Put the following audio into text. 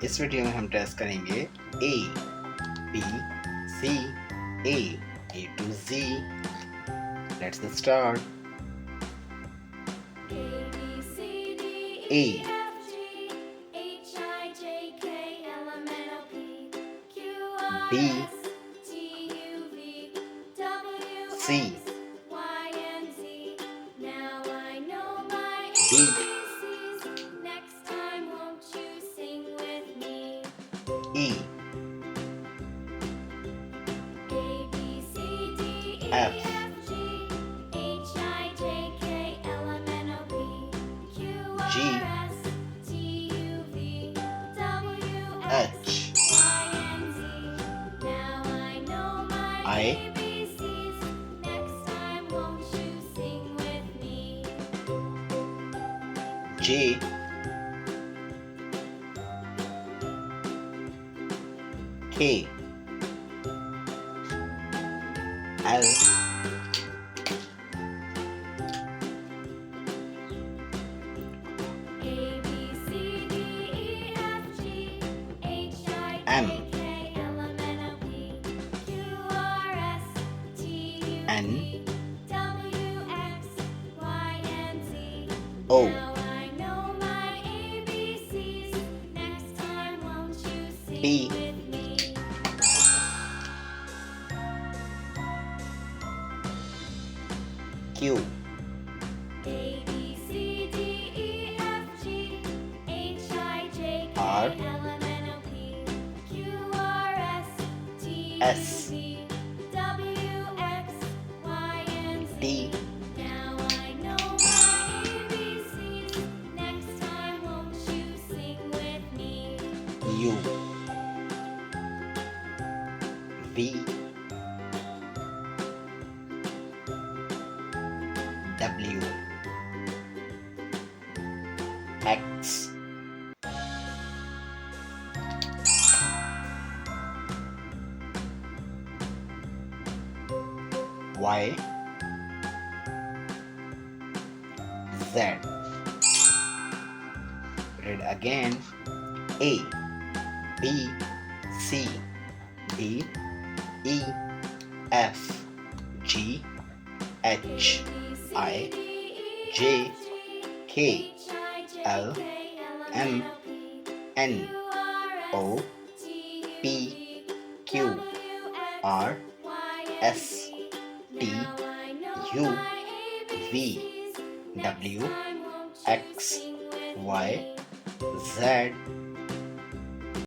इस वीडियो में हम टेस्ट करेंगे A, B, C, A to Z. Let's get start. A, B, C, D, E, F, G, H, I, J, K, L, M, N, O, P, Q, R, S, T, U, V, W, X, Y, Z. Read again. A, B, C, D, E, F, G, H, I, J, K, L, M, N, O, P, Q, R, S, T, U, V, W, X, Y, Z.